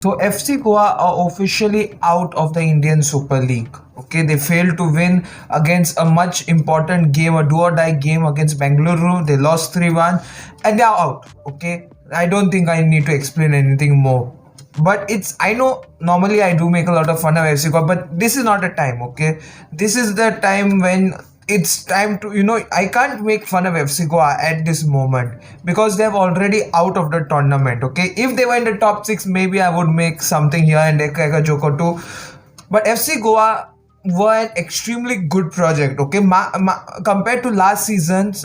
So FC Goa are officially out of the Indian Super League. Okay, they failed to win against a much important game, a do or die game against Bengaluru. They lost 3-1 and they are out. Okay, I don't think I need to explain anything more. But I know normally I do make a lot of fun of FC Goa, but this is not a time. Okay, this is the time when it's time to, I can't make fun of FC Goa at this moment because they're already out of the tournament. Okay, if they were in the top six, maybe I would make something here and there, like a joke or two. But FC Goa were an extremely good project. Okay, compared to last season's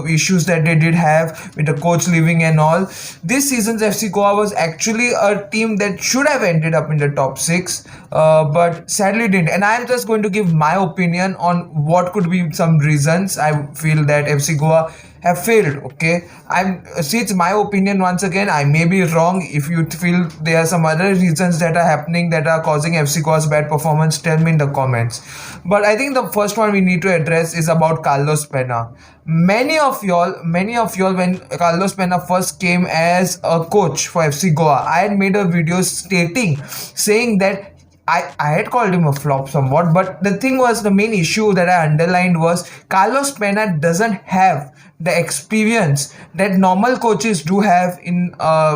issues that they did have with the coach leaving and all, this season's FC Goa was actually a team that should have ended up in the top six, but sadly didn't. And I'm just going to give my opinion on what could be some reasons I feel that FC Goa have failed. Okay, it's my opinion. Once again, I may be wrong. If you feel there are some other reasons that are happening that are causing FC Goa's bad performance, tell me in the comments. But I think the first one we need to address is about Carlos Pena. Many of y'all, when Carlos Pena first came as a coach for FC Goa, I had made a video saying that I had called him a flop somewhat, but the main issue that I underlined was Carlos Pena doesn't have the experience that normal coaches do have in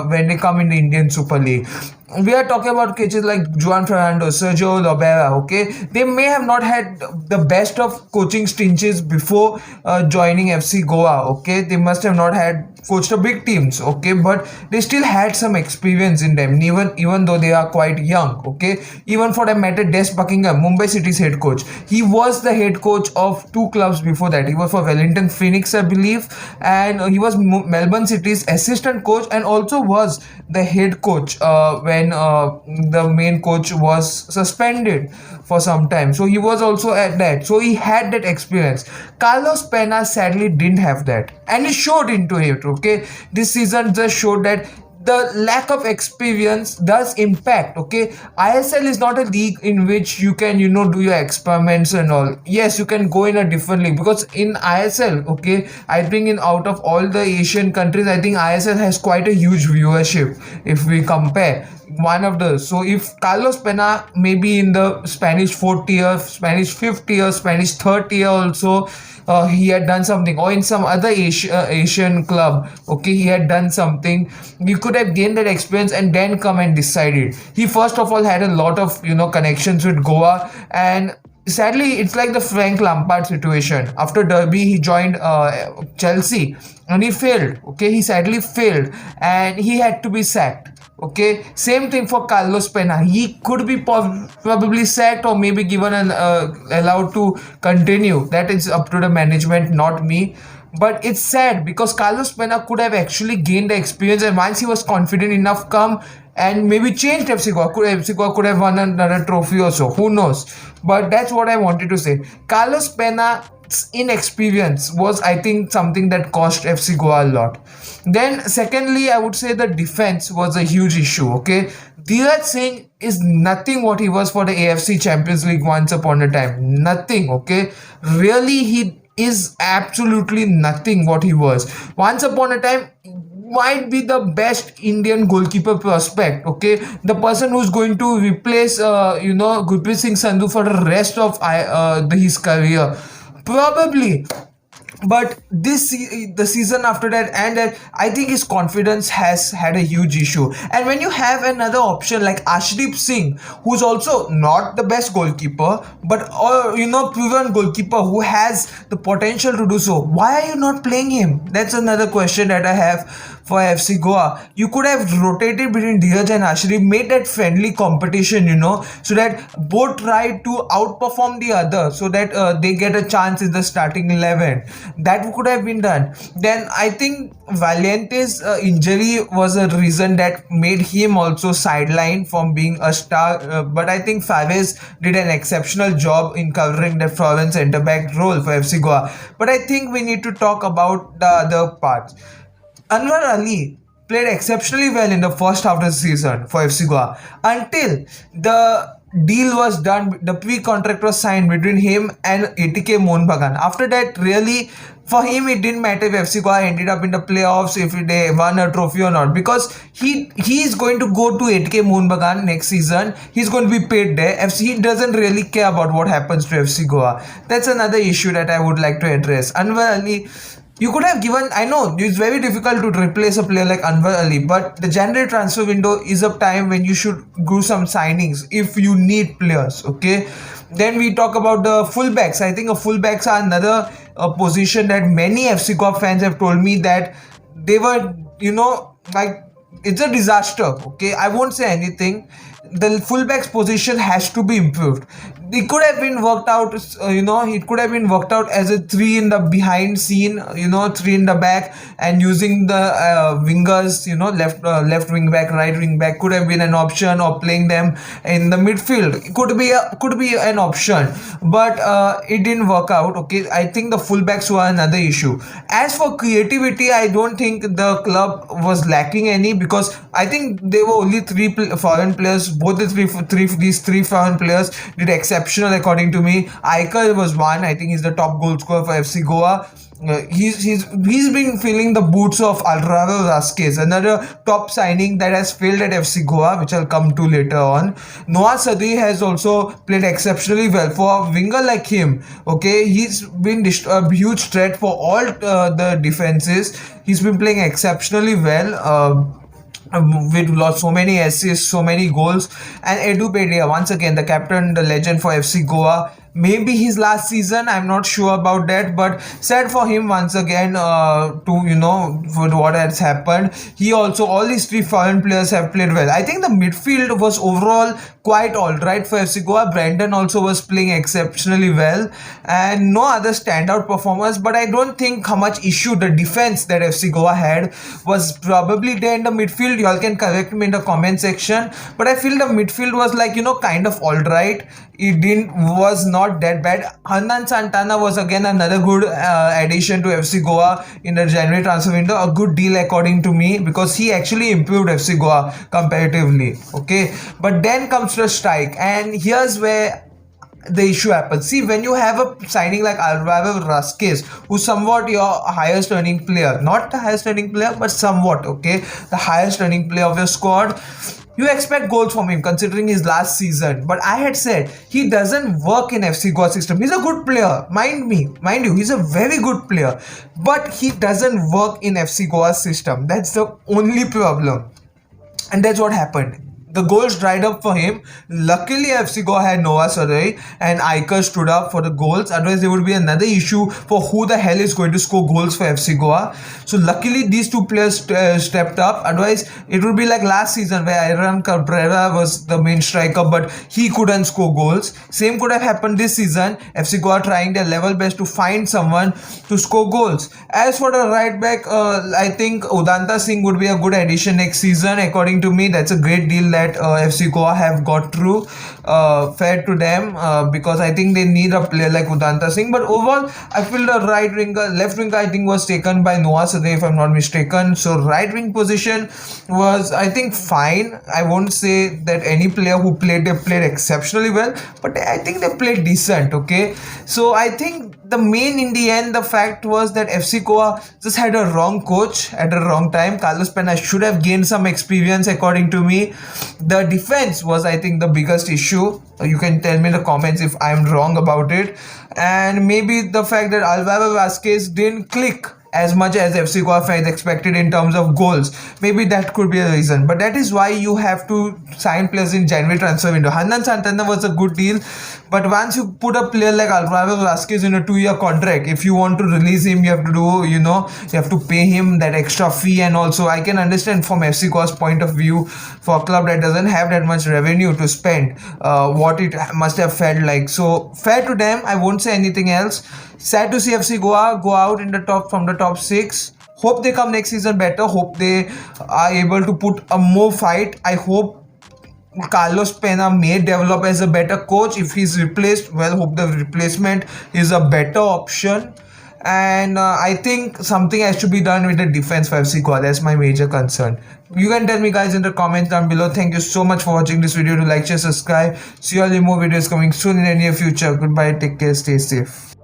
when they come in the Indian Super League. We are talking about coaches like Juan Fernando, Sergio Lobera. Okay, they may have not had the best of coaching stinches before joining FC Goa. Okay, they must have not had coached a big teams. Okay, but they still had some experience in them, even though they are quite young. Okay, even for that matter, Des Buckingham, Mumbai City's head coach, he was the head coach of two clubs before that. He was for Wellington Phoenix, I believe, and he was Melbourne City's assistant coach and also was the head coach when the main coach was suspended for some time. So he was also at that. So he had that experience. Carlos Pena sadly didn't have that, and it showed into it. Okay, this season just showed that the lack of experience does impact. Okay, ISL is not a league in which you can do your experiments and all. Yes, you can go in a different league, because in ISL, okay, I think in out of all the Asian countries, I think ISL has quite a huge viewership if we compare one of those. So if Carlos Pena maybe in the Spanish fourth tier, Spanish fifth tier, Spanish third tier also, he had done something, or in some other Asian club, okay, he had done something, you could have gained that experience and then come and decided. He first of all had a lot of connections with Goa, and sadly it's like the Frank Lampard situation. After Derby, he joined Chelsea and he failed. Okay, he sadly failed and he had to be sacked. Okay, same thing for Carlos Pena. He could be probably sacked or maybe given an allowed to continue. That is up to the management, not me. But it's sad because Carlos Pena could have actually gained the experience, and once he was confident enough, come and maybe changed FC Goa. FC Goa could have won another trophy or so. Who knows? But that's what I wanted to say. Carlos Pena's inexperience was, I think, something that cost FC Goa a lot. Then, secondly, I would say the defense was a huge issue. Okay, Dheeraj Singh is nothing what he was for the AFC Champions League once upon a time. Nothing. Okay, really, he is absolutely nothing what he was once upon a time. Might be the best Indian goalkeeper prospect. Okay, the person who's going to replace Gurpreet Singh Sandhu for the rest of his career, probably. But the season after that, and that, I think his confidence has had a huge issue. And when you have another option like Ashdeep Singh, who's also not the best goalkeeper, but proven goalkeeper who has the potential to do so, why are you not playing him? That's another question that I have for FC Goa. You could have rotated between Dheeraj and Ashdeep, made that friendly competition, so that both try to outperform the other, so that they get a chance in the starting 11. That could have been done. Then I think Valiente's injury was a reason that made him also sidelined from being a star. But I think Faves did an exceptional job in covering the foreign centre back role for FC Goa. But I think we need to talk about the other parts. Anwar Ali played exceptionally well in the first half of the season for FC Goa until the deal was done, the pre-contract was signed between him and ATK Mohun Bagan. After that, really, for him, it didn't matter if FC Goa ended up in the playoffs, if they won a trophy or not, because he is going to go to ATK Mohun Bagan next season. He's going to be paid there. He doesn't really care about what happens to FC Goa. That's another issue that I would like to address. Anwar Ali, you could have given, I know it's very difficult to replace a player like Anwar Ali, but the January transfer window is a time when you should do some signings if you need players, okay? Then we talk about the fullbacks. I think fullbacks are another position that many FC Goa fans have told me that they were, like, it's a disaster, okay? I won't say anything. The fullbacks position has to be improved. It could have been worked out, it could have been worked out as a three in the behind scene, three in the back, and using the wingers, left wing back, right wing back could have been an option, or playing them in the midfield. It could be an option, but it didn't work out. Okay, I think the fullbacks were another issue. As for creativity, I don't think the club was lacking any, because I think there were only foreign players. Both these three foreign players did exceptional according to me. Iker was one. I think he's the top goal scorer for FC Goa. He's been filling the boots of Alvaro Vasquez, another top signing that has failed at FC Goa, which I'll come to later on. Noah Sadri has also played exceptionally well for a winger like him. Okay, he's been a huge threat for all the defenses. He's been playing exceptionally well. We've lost so many assists, so many goals. And Edu Pedia, once again, the captain, the legend for FC Goa. Maybe his last season, I'm not sure about that, but sad for him once again, for what has happened. He also, all these three foreign players have played well. I think the midfield was overall quite alright for FC Goa. Brandon also was playing exceptionally well, and no other standout performers, but I don't think how much issue the defense that FC Goa had was probably there in the midfield. You all can correct me in the comment section, but I feel the midfield was like, kind of alright. It was not that bad. Hernan Santana was again another good addition to FC Goa in the January transfer window. A good deal according to me, because he actually improved FC Goa comparatively. Okay, but then comes the strike, and here's where the issue happens. See, when you have a signing like Alvaro Vasquez, who's somewhat your highest earning player, not the highest earning player, but somewhat, okay, the highest earning player of your squad, you expect goals from him considering his last season. But I had said he doesn't work in FC Goa system. He's a good player, mind you, he's a very good player, but he doesn't work in FC Goa system. That's the only problem, and that's what happened. The goals dried up for him. Luckily, FC Goa had Noah Sadai and Iker stood up for the goals. Otherwise, there would be another issue for who the hell is going to score goals for FC Goa. So, luckily, these two players stepped up. Otherwise, it would be like last season where Iran Cabrera was the main striker, but he couldn't score goals. Same could have happened this season. FC Goa trying their level best to find someone to score goals. As for the right back, I think Udanta Singh would be a good addition next season. According to me, that's a great deal that FC Goa have got through. Fair to them, because I think they need a player like Udanta Singh. But overall, I feel the left winger I think was taken by Noah Sadai, if I'm not mistaken. So right wing position was, I think, fine. I won't say that any player who played, they played exceptionally well, but I think they played decent. Okay, so I think the main, in the end, the fact was that FC Goa just had a wrong coach at a wrong time. Carlos Pena should have gained some experience, according to me. The defense was, I think, the biggest issue. You can tell me in the comments if I'm wrong about it. And maybe the fact that Alvaro Vasquez didn't click as much as FC Goa fans expected in terms of goals. Maybe that could be a reason. But that is why you have to sign players in January transfer window. Hernan Santana was a good deal, but once you put a player like Alvaro Vasquez in a 2-year contract, if you want to release him, you have to do, you have to pay him that extra fee. And also, I can understand from FC Goa's point of view, for a club that doesn't have that much revenue to spend, what it must have felt like. So fair to them, I won't say anything else. Sad to see FC Goa go out in the from the top 6. Hope they come next season better. Hope they are able to put a more fight. I hope Carlos Pena may develop as a better coach. If he's replaced, well, hope the replacement is a better option. and I think something has to be done with the defense for FC Goa. That's my major concern. You can tell me guys in the comments down below. Thank you so much for watching this video. To like, share, subscribe. See you all in more videos coming soon in the near future. Goodbye. Take care. Stay safe.